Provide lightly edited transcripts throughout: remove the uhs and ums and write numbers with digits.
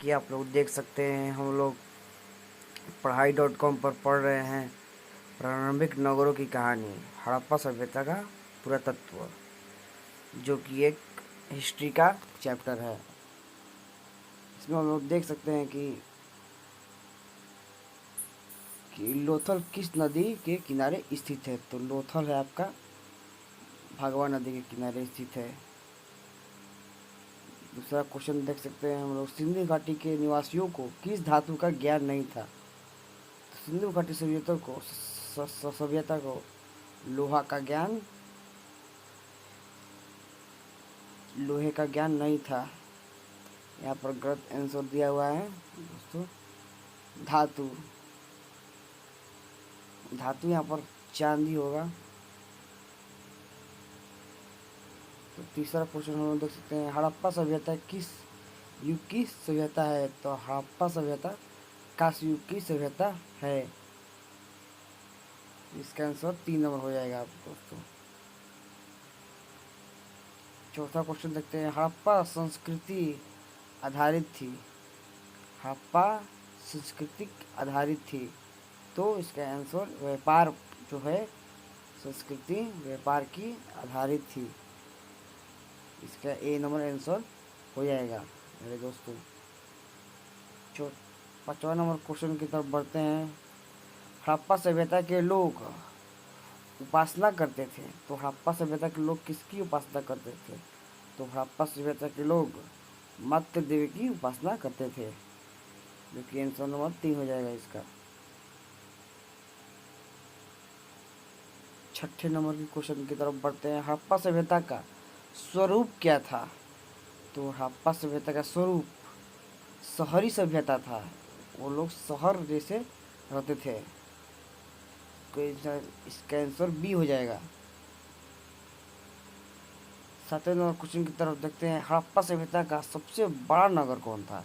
कि आप लोग देख सकते हैं, हम लोग पढ़ाई.com पर पढ़ रहे हैं प्रारंभिक नगरों की कहानी, हड़प्पा सभ्यता का पुरातत्व, जो कि एक हिस्ट्री का चैप्टर है। इसमें हम लोग देख सकते हैं कि लोथल किस नदी के किनारे स्थित है। तो लोथल है आपका भगवा नदी के किनारे स्थित है। दूसरा क्वेश्चन देख सकते हैं हम लोग, सिंधु घाटी के निवासियों को किस धातु का ज्ञान नहीं था। तो सिंधु घाटी सभ्यता को लोहे का ज्ञान नहीं था। यहाँ पर गलत आंसर दिया हुआ है दोस्तों। धातु यहाँ पर चांदी होगा। तो तीसरा क्वेश्चन हम लोग देख सकते हैं, हड़प्पा सभ्यता किस युग की सभ्यता है। तो हड़प्पा सभ्यता कांस्य युग की सभ्यता है। इसका आंसर 3 नंबर हो जाएगा आप दोस्तों। चौथा क्वेश्चन देखते हैं, हड़प्पा संस्कृति आधारित थी। हड़प्पा सांस्कृतिक आधारित थी। तो इसका आंसर व्यापार जो है, संस्कृति व्यापार की आधारित थी। इसका ए नंबर आंसर हो जाएगा मेरे दोस्तों। 5वां नंबर क्वेश्चन की तरफ बढ़ते हैं, हड़प्पा सभ्यता के लोग उपासना करते थे। तो हड़प्पा सभ्यता के लोग किसकी उपासना करते थे। तो हड़प्पा सभ्यता के लोग मातृ देवी की उपासना करते थे, जो कि आंसर नंबर 3 हो जाएगा इसका। 6ठे नंबर के क्वेश्चन की तरफ बढ़ते हैं, हड़प्पा सभ्यता का स्वरूप क्या था। तो हड़प्पा सभ्यता का स्वरूप शहरी सभ्यता था। वो लोग शहर जैसे रहते थे। इसका आंसर बी हो जाएगा। 7वें नंबर क्वेश्चन की तरफ देखते हैं, हड़प्पा सभ्यता का सबसे बड़ा नगर कौन था।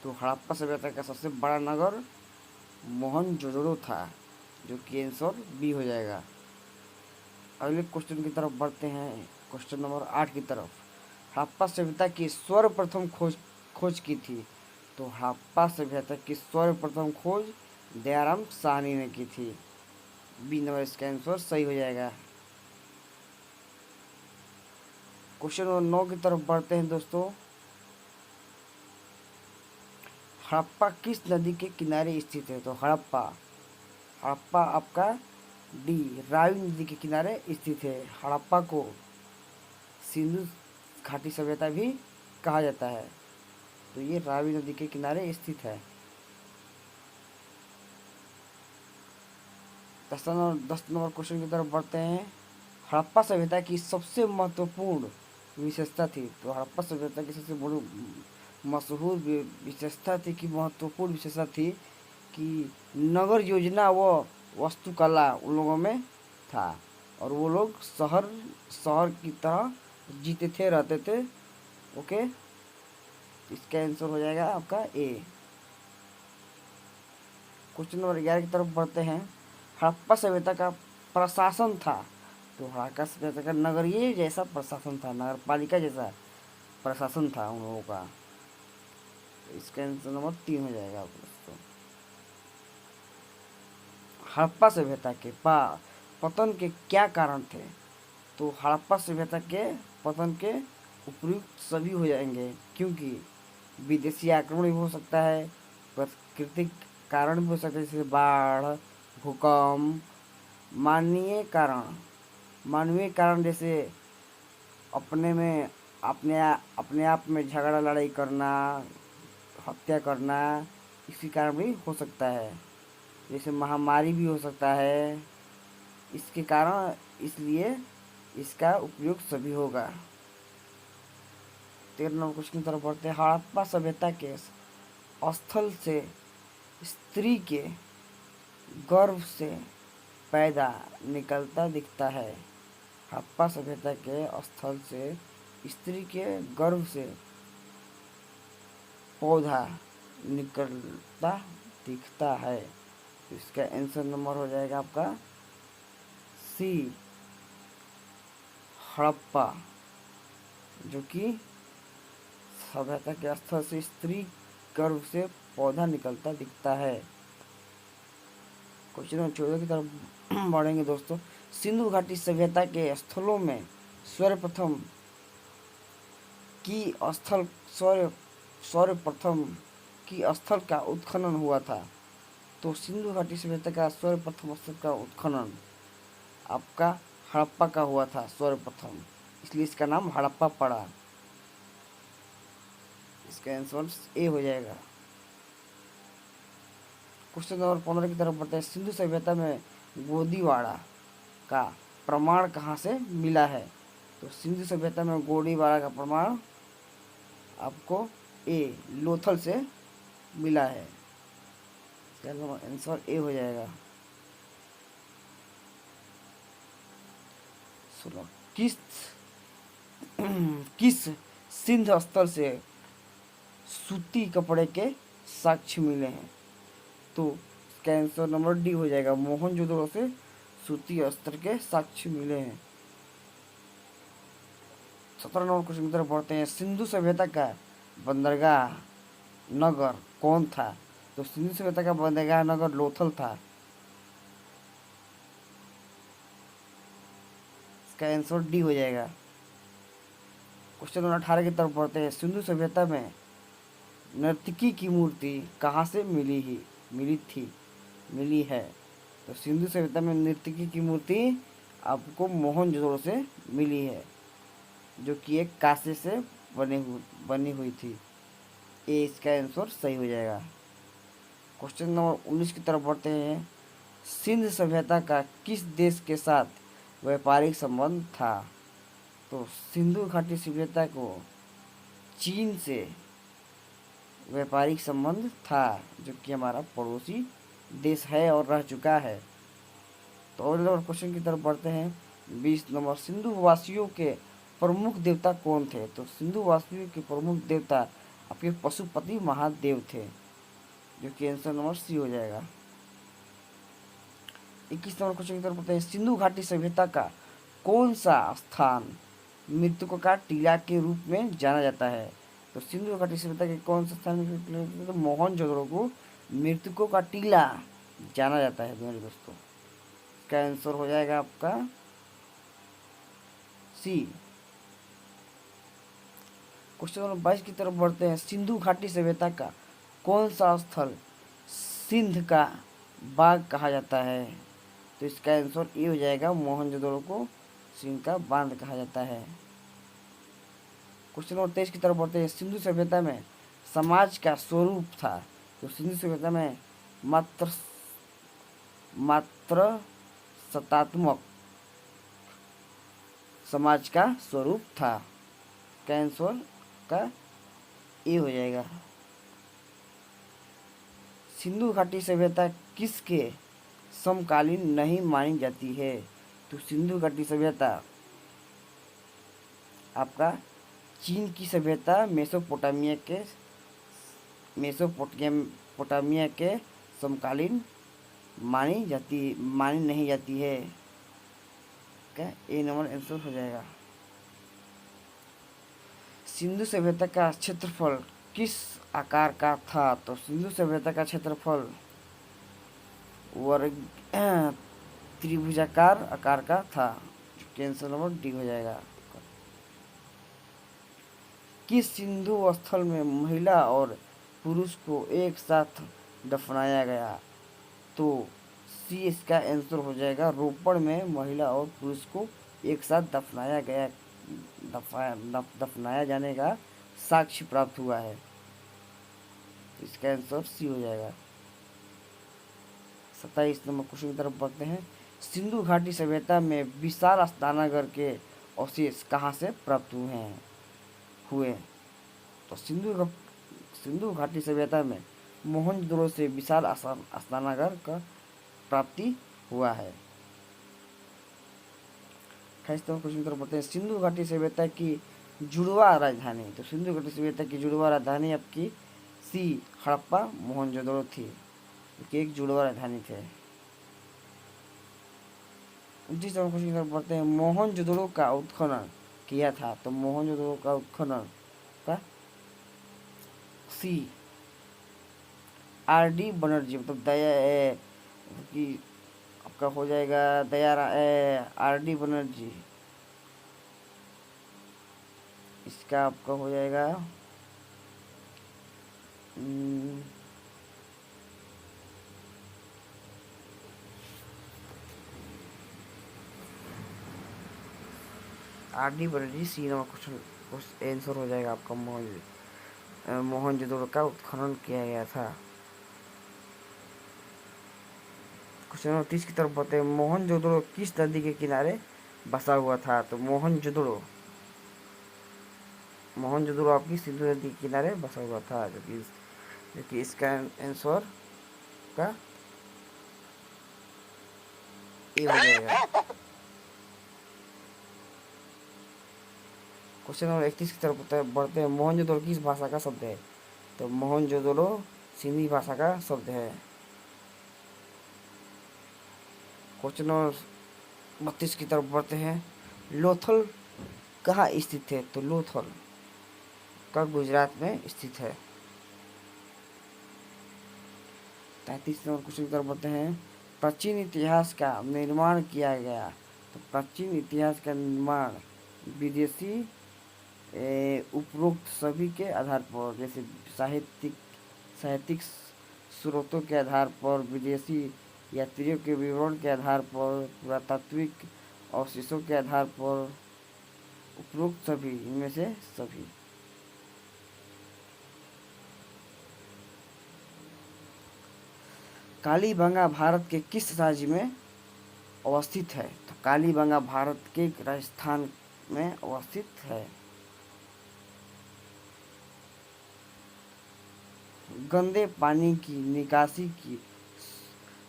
तो हड़प्पा सभ्यता का सबसे बड़ा नगर मोहनजोदड़ो था, जो कि आंसर बी हो जाएगा। अगले क्वेश्चन की तरफ बढ़ते हैं, क्वेश्चन नंबर 8 की तरफ, हड़प्पा सभ्यता की सर्वप्रथम खोज की थी। तो हड़प्पा सभ्यता की सर्वप्रथम खोज दयाराम साहनी ने की थी। बी नंबर इसका आंसर सही हो जाएगा। क्वेश्चन नंबर 9 की तरफ बढ़ते हैं दोस्तों, हड़प्पा किस नदी के किनारे स्थित है। तो हड़प्पा आपका डी रावी नदी के किनारे स्थित है। हड़प्पा को सिंधु घाटी सभ्यता भी कहा जाता है। तो ये रावी नदी के किनारे स्थित है। 10 नंबर क्वेश्चन की तरफ बढ़ते हैं, हड़प्पा सभ्यता की सबसे महत्वपूर्ण विशेषता थी। तो हड़प्पा सभ्यता की सबसे बड़ी मशहूर विशेषता थी कि महत्वपूर्ण विशेषता थी कि नगर योजना व वास्तुकला उन लोगों में था, और वो लोग शहर की तरह जीते थे, रहते थे। ओके, इसका आंसर हो जाएगा आपका ए। क्वेश्चन नंबर 11 की तरफ बढ़ते हैं, हड़प्पा सभ्यता का प्रशासन था। तो हड़प्पा सभ्यता का नगरीय जैसा प्रशासन था, नगर पालिका जैसा प्रशासन था उन लोगों का। इसका आंसर नंबर 3 हो जाएगा दोस्तों। हड़प्पा सभ्यता के पतन के क्या कारण थे। तो हड़प्पा सभ्यता के पतन के उपयुक्त सभी हो जाएंगे, क्योंकि विदेशी आक्रमण भी हो सकता है, प्राकृतिक कारण भी हो सकता है, जैसे बाढ़, भूकंप, मानवीय कारण जैसे अपने आप में झगड़ा लड़ाई करना, हत्या करना, इसी कारण भी हो सकता है। जैसे महामारी भी हो सकता है इसके कारण, इसलिए इसका उपयोग सभी होगा। 13 नंबर क्वेश्चन की तरफ बढ़ते हैं, हड़प्पा सभ्यता के स्थल से स्त्री के गर्भ से पैदा निकलता दिखता है। हड़प्पा सभ्यता के स्थल से स्त्री के गर्भ से पौधा निकलता दिखता है। इसका आंसर नंबर हो जाएगा आपका सी, हड़प्पा, जो कि सभ्यता के स्थल से स्त्री गर्भ से पौधा निकलता दिखता है। क्वेश्चन नंबर 14 की तरफ बढ़ेंगे दोस्तों। सिंधु घाटी सभ्यता के स्थलों में सर्वप्रथम की स्थल सर्वप्रथम की स्थल का उत्खनन हुआ था। तो सिंधु घाटी सभ्यता का सर्वप्रथम स्थल का उत्खनन आपका हड़प्पा का हुआ था सर्वप्रथम, इसलिए इसका नाम हड़प्पा पड़ा। इसका आंसर ए हो जाएगा। क्वेश्चन नंबर 15 की तरफ बढ़ते हैं। सिंधु सभ्यता में गोदीवाड़ा का प्रमाण कहाँ से मिला है? तो सिंधु सभ्यता में गोदीवाड़ा का प्रमाण आपको ए लोथल से मिला है। इसका आंसर ए हो जाएगा। सुनो, किस किस सिंध स्थल से सूती कपड़े के साक्ष्य मिले हैं? तो इसका आंसर नंबर डी हो जाएगा। मोहनजोदड़ो से सूती अस्त्र के साक्ष्य मिले हैं। 17 नंबर क्वेश्चन की तरफ बढ़ते हैं। सिंधु सभ्यता का बंदरगाह नगर कौन था? तो सिंधु सभ्यता का बंदरगाह नगर लोथल था। इसका आंसर डी हो जाएगा। क्वेश्चन नंबर 18 की तरफ बढ़ते हैं। सिंधु सभ्यता में नर्तकी की मूर्ति कहाँ से मिली है? तो सिंधु सभ्यता में नर्तकी की मूर्ति आपको मोहनजोदड़ो से मिली है, जो कि एक कांसे से बनी हुई थी। ए इसका आंसर सही हो जाएगा। क्वेश्चन नंबर 19 की तरफ बढ़ते हैं। सिंध सभ्यता का किस देश के साथ व्यापारिक संबंध था? तो सिंधु घाटी सभ्यता को चीन से व्यापारिक संबंध था, जो कि हमारा पड़ोसी देश है और रह चुका है। तो अगले क्वेश्चन की तरफ बढ़ते हैं। 20 नंबर। सिंधु वासियों के प्रमुख देवता कौन थे? तो सिंधु वासियों के प्रमुख देवता आपके पशुपति महादेव थे, जो कि आंसर नंबर सी हो जाएगा। 21 नंबर क्वेश्चन की तरफ बढ़ते हैं। सिंधु घाटी सभ्यता का कौन सा स्थान मृतकों का टीला के रूप में जाना जाता है? तो सिंधु घाटी सभ्यता के कौन सा स्थान तो मोहनजोदड़ो को मृतकों का टीला जाना जाता है मेरे दोस्तों। इसका आंसर हो जाएगा आपका सी। क्वेश्चन नंबर 22 की तरफ बढ़ते हैं। सिंधु घाटी सभ्यता का कौन सा स्थल सिंध का बाग कहा जाता है? तो इसका आंसर ये हो जाएगा। मोहनजोदड़ो को सिंध का बांध कहा जाता है। क्वेश्चन नंबर 23 की तरफ बढ़ते हैं। सिंधु सभ्यता में समाज का स्वरूप था। तो सिंधु सभ्यता में मात्र सत्तात्मक समाज का स्वरूप था। कैंसर का ए हो जाएगा। सिंधु घाटी सभ्यता किसके समकालीन नहीं मानी जाती है? तो सिंधु घाटी सभ्यता आपका चीन की सभ्यता मेसोपोटामिया के समकालीन मानी नहीं जाती है। क्या ए नंबर आंसर हो जाएगा। सिंधु सभ्यता का क्षेत्रफल किस आकार का था? तो सिंधु सभ्यता का क्षेत्रफल वर्ग त्रिभुजाकार आकार का था। आंसर नंबर डी हो जाएगा। किस सिंधु स्थल में महिला और पुरुष को एक साथ दफनाया गया? तो सी इसका आंसर हो जाएगा। रोपड़ में महिला और पुरुष को एक साथ दफनाया जाने का साक्ष्य प्राप्त हुआ है। इसका आंसर सी हो जाएगा। 27 नंबर क्वेश्चन की तरफ बढ़ते हैं। सिंधु घाटी सभ्यता में विशाल स्नानागार के अवशेष कहाँ से प्राप्त हुए? तो सिंधु घाटी सभ्यता में मोहनजोदड़ो से विशाल स्नानागार का प्राप्ति हुआ है। 28 नंबर क्वेश्चन की तरफ बढ़ते हैं। सिंधु घाटी सभ्यता की जुड़वा राजधानी। तो सिंधु घाटी सभ्यता की जुड़वा राजधानी आपकी सी हड़प्पा मोहनजोदड़ो थी, कि एक जुड़वा राजधानी थे। 29 नंबर क्वेश्चन की तरफ बढ़ते हैं। मोहनजोदड़ो का उत्खनन किया था। तो मोहनजोदड़ो का उत्खनन का सी RD बनर्जी मतलब कि आपका हो जाएगा RD बनर्जी, इसका आपका हो जाएगा RD Banerjee. C number question answer हो जाएगा आपका मोहनजोदड़ो का उत्खनन किया गया था। क्वेश्चन नंबर 30 की तरफ बढ़ते हैं। मोहनजोदड़ो किस नदी के किनारे बसा हुआ था? तो मोहनजोदड़ो आपकी सिंधु नदी के किनारे बसा हुआ था, जो कि इसका आंसर का ए हो जाएगा। क्वेश्चन नंबर 31 की तरफ बढ़ते हैं। मोहनजोदड़ो किस भाषा का शब्द है? तो मोहनजोदड़ो सिंधी भाषा का शब्द है। क्वेश्चन नंबर 32 की तरफ बढ़ते हैं। लोथल कहाँ स्थित है? तो लोथल का गुजरात में स्थित है। 33 नंबर क्वेश्चन की तरफ बढ़ते हैं। प्राचीन इतिहास का निर्माण किया गया। तो प्राचीन इतिहास का निर्माण विदेशी उपरोक्त सभी के आधार पर, जैसे साहित्यिक स्रोतों के आधार पर, विदेशी यात्रियों के विवरण के आधार पर, पुरातात्विक अवशेषों के आधार पर, उपरोक्त सभी, इनमें से सभी। कालीबंगा भारत के किस राज्य में अवस्थित है? तो कालीबंगा भारत के राजस्थान में अवस्थित है। गंदे पानी की निकासी की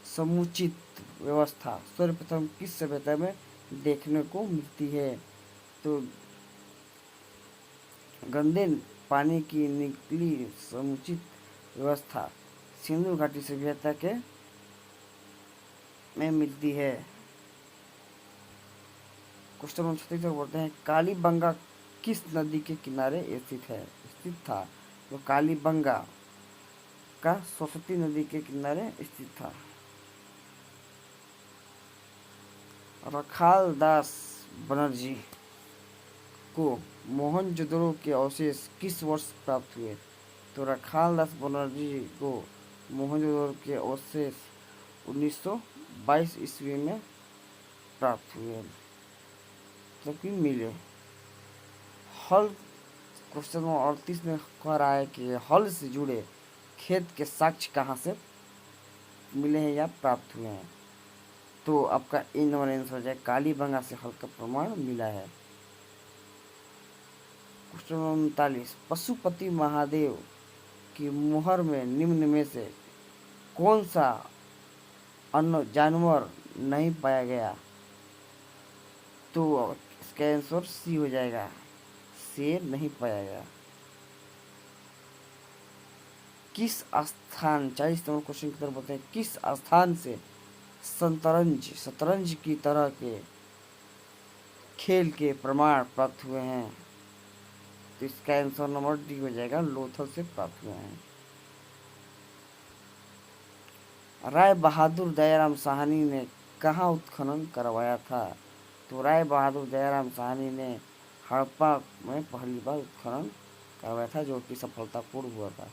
समुचित व्यवस्था सर्वप्रथम किस सभ्यता में देखने को मिलती है? तो गंदे पानी की निकली समुचित व्यवस्था सिंधु घाटी सभ्यता के में मिलती है। क्वेश्चन नंबर 36 बोलते हैं। कालीबंगा किस नदी के किनारे स्थित था? तो कालीबंगा का सरस्वती नदी के किनारे स्थित था। रखाल दास बनर्जी को मोहनजोदड़ो के अवशेष किस वर्ष प्राप्त हुए? तो रखाल दास बनर्जी को मोहनजोदड़ो के अवशेष 1922 ईस्वी में प्राप्त हुए, मतलब कि मिले। हल क्वेश्चन नंबर 38 में कह रहा है कि हल से जुड़े खेत के साक्ष्य कहाँ से मिले हैं या प्राप्त हुए हैं? तो आपका इन नंबर आंसर हो जाए कालीबंगा से हल का प्रमाण मिला है। Question number 39। पशुपति महादेव की मुहर में निम्न में से कौन सा अन्य जानवर नहीं पाया गया? तो इसका आंसर सी हो जाएगा, शेर नहीं पाया गया। किस स्थान 40 नंबर क्वेश्चन की तरफ बोलते हैं। किस स्थान से शतरंज की तरह के खेल के प्रमाण प्राप्त हुए हैं? तो इसका आंसर नंबर डी हो जाएगा, लोथल से प्राप्त हुए हैं। राय बहादुर दयाराम साहनी ने कहाँ उत्खनन करवाया था? तो राय बहादुर दयाराम साहनी ने हड़प्पा में पहली बार उत्खनन करवाया था, जो कि सफलतापूर्ण हुआ था।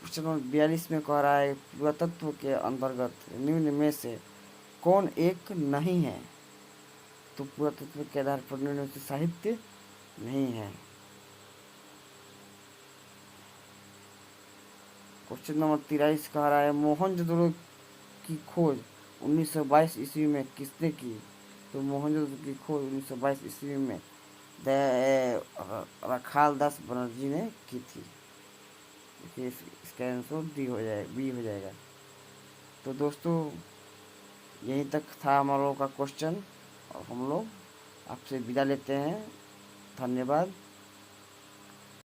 क्वेश्चन नंबर 42 में कह रहा है पुरातत्व के अंतर्गत निम्न में से कौन एक नहीं है? तो पुरातत्व के आधार पर निम्न में से साहित्य नहीं है। क्वेश्चन नंबर 43 कह रहा है मोहनजोदड़ो की खोज 1922 ईस्वी में किसने की? तो मोहनजोदड़ो की खोज 1922 ईस्वी में रखाल दास बनर्जी ने की थी। इसका आंसर बी हो जाएगा। तो दोस्तों यहीं तक था हम लोगों का क्वेश्चन, और हम लोग आपसे विदा लेते हैं। धन्यवाद।